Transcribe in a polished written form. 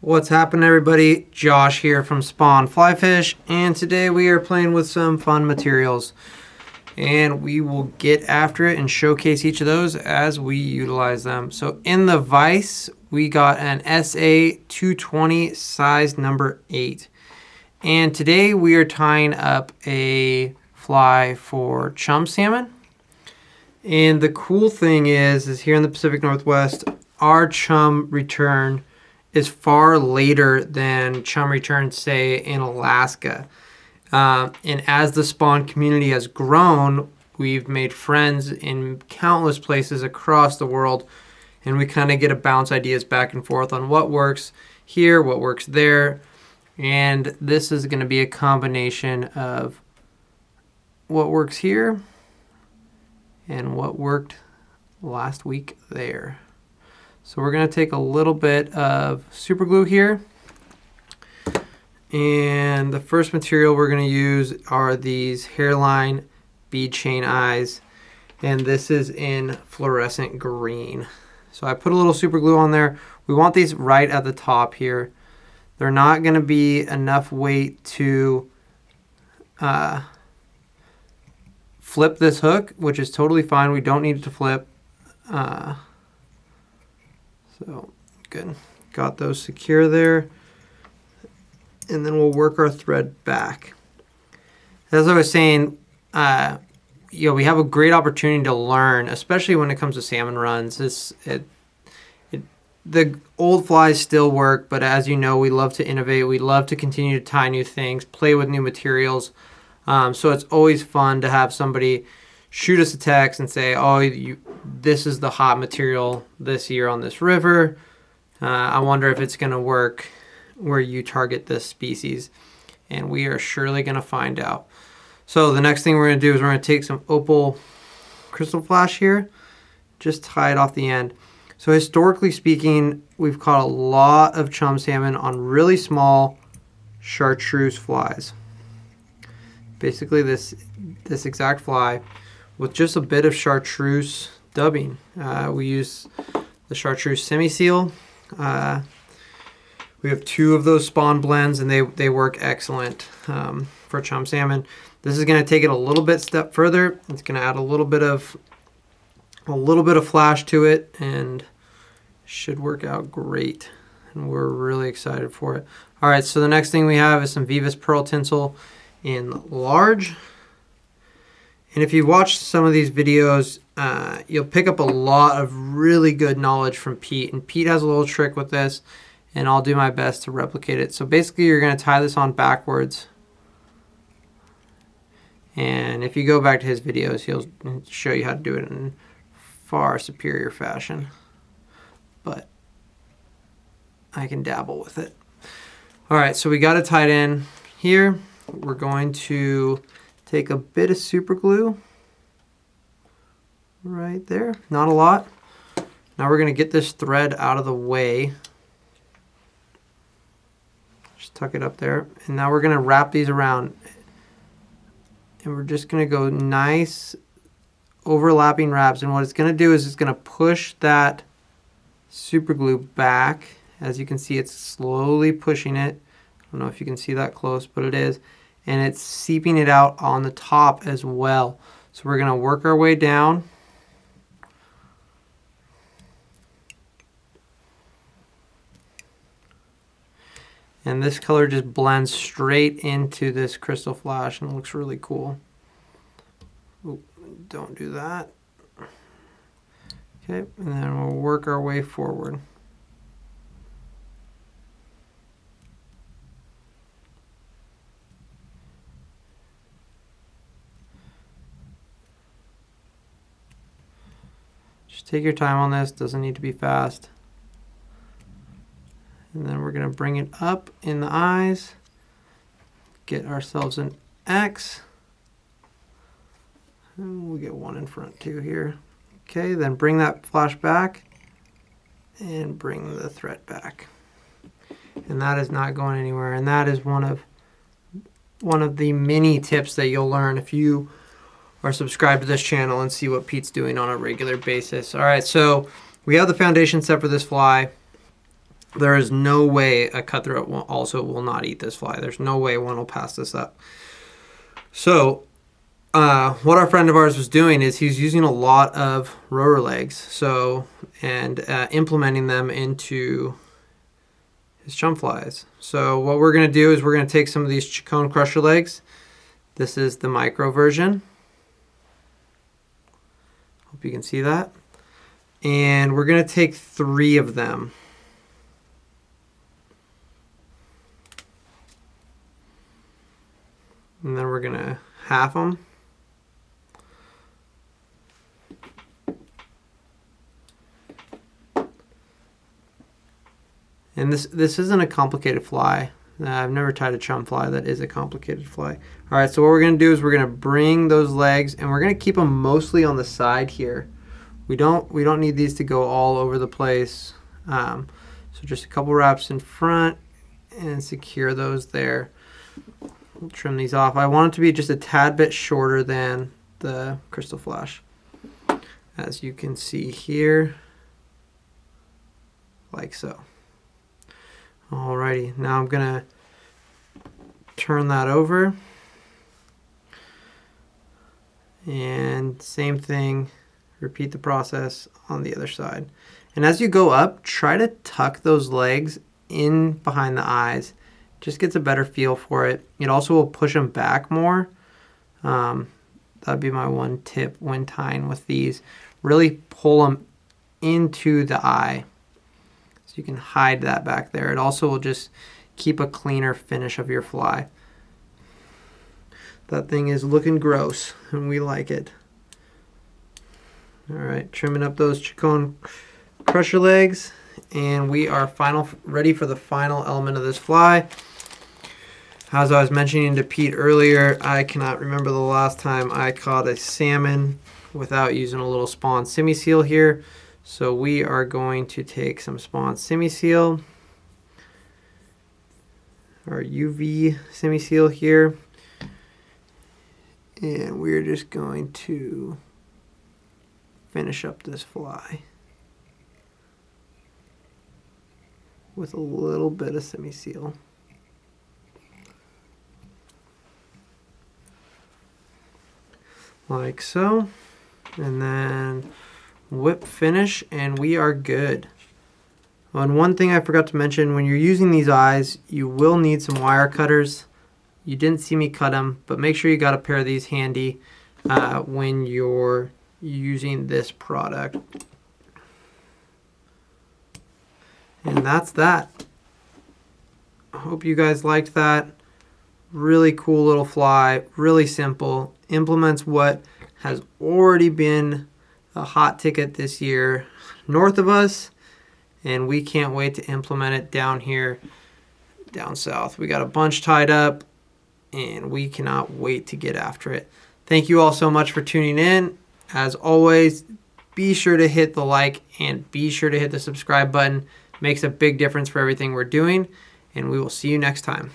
What's happening, everybody? Josh here from Spawn Flyfish, and today we are playing with some fun materials, and we will get after it and showcase each of those as we utilize them. So in the vise, we got an SA220 size number 8, and today we are tying up a fly for chum salmon. And the cool thing is here in the Pacific Northwest, our chum return is far later than chum returns, say, in Alaska. And as the spawn community has grown, we've made friends in countless places across the world, and we kind of get to bounce ideas back and forth on what works here, what works there. And this is going to be a combination of what works here and what worked last week there. So we're going to take a little bit of super glue here, and the first material we're going to use are these hairline bead chain eyes, and this is in fluorescent green. So I put a little super glue on there. We want these right at the top here. They're not going to be enough weight to flip this hook, which is totally fine. We don't need it to flip. So good, got those secure there, and then we'll work our thread back. As I was saying, we have a great opportunity to learn, especially when it comes to salmon runs. The old flies still work, but as you know, we love to innovate. We love to continue to tie new things, play with new materials. So it's always fun to have somebody shoot us a text and say, oh, this is the hot material this year on this river. I wonder if it's going to work where you target this species. And we are surely going to find out. So the next thing we're going to do is we're going to take some opal crystal flash here, just tie it off the end. So historically speaking, we've caught a lot of chum salmon on really small Chartreuse flies. Basically this exact fly with just a bit of Chartreuse dubbing. We use the Chartreuse Simi seal. We have 2 of those spawn blends, and they work excellent for chum salmon. This is going to take it a little bit step further. It's going to add a little bit of flash to it, and should work out great. And we're really excited for it. All right, so the next thing we have is some Veevus pearl tinsel in large. And if you watch some of these videos, you'll pick up a lot of really good knowledge from Pete. And Pete has a little trick with this, and I'll do my best to replicate it. So basically, you're going to tie this on backwards. And if you go back to his videos, he'll show you how to do it in far superior fashion. But I can dabble with it. All right, so we got it tied in here. We're going to take a bit of super glue right there, not a lot. Now we're going to get this thread out of the way. Just tuck it up there. And now we're going to wrap these around. And we're just going to go nice overlapping wraps. And what it's going to do is it's going to push that super glue back. As you can see, it's slowly pushing it. I don't know if you can see that close, but it is. And it's seeping it out on the top as well. So we're going to work our way down. And this color just blends straight into this crystal flash and looks really cool. Ooh, don't do that. Okay, and then we'll work our way forward. Just take your time on this, doesn't need to be fast. And then we're going to bring it up in the eyes, get ourselves an X. And we'll get one in front too here. Okay, then bring that flash back and bring the thread back. And that is not going anywhere. And that is one of one of the mini tips that you'll learn if you are subscribed to this channel and see what Pete's doing on a regular basis. All right, so we have the foundation set for this fly. There is no way a cutthroat will not eat this fly. There's no way one will pass this up. So what our friend of ours was doing is he's using a lot of rotor legs, and implementing them into his chum flies. So what we're going to do is we're going to take some of these Chicone crusher legs. This is the micro version. Hope you can see that. And we're going to take 3 of them. And then we're going to half them. And this isn't a complicated fly. I've never tied a chum fly that is a complicated fly. All right, so what we're going to do is we're going to bring those legs, and we're going to keep them mostly on the side here. We don't need these to go all over the place. So just a couple wraps in front and secure those there. We'll trim these off. I want it to be just a tad bit shorter than the Krystal Flash, as you can see here, like so. Alrighty, now I'm gonna turn that over, and same thing, repeat the process on the other side. And as you go up, try to tuck those legs in behind the eyes. Just gets a better feel for it. It also will push them back more. That'd be my one tip when tying with these. Really pull them into the eye. You can hide that back there. It also will just keep a cleaner finish of your fly. That thing is looking gross, and we like it. All right, trimming up those Chicone crusher legs, and we are ready for the final element of this fly. As I was mentioning to Pete earlier, I cannot remember the last time I caught a salmon without using a little spawn Simi seal here. So we are going to take some spawn Simi seal, our UV Simi seal here, and we're just going to finish up this fly with a little bit of Simi seal. Like so, and then whip finish, and we are good. And one thing I forgot to mention, when you're using these eyes, you will need some wire cutters. You didn't see me cut them, but make sure you got a pair of these handy when you're using this product. And that's that. I hope you guys liked that. Really cool little fly, really simple. Implements what has already been a hot ticket this year north of us, and we can't wait to implement it down here down south. We got a bunch tied up, and we cannot wait to get after it. Thank you all so much for tuning in. As always, be sure to hit the like and be sure to hit the subscribe button. It makes a big difference for everything we're doing, and we will see you next time.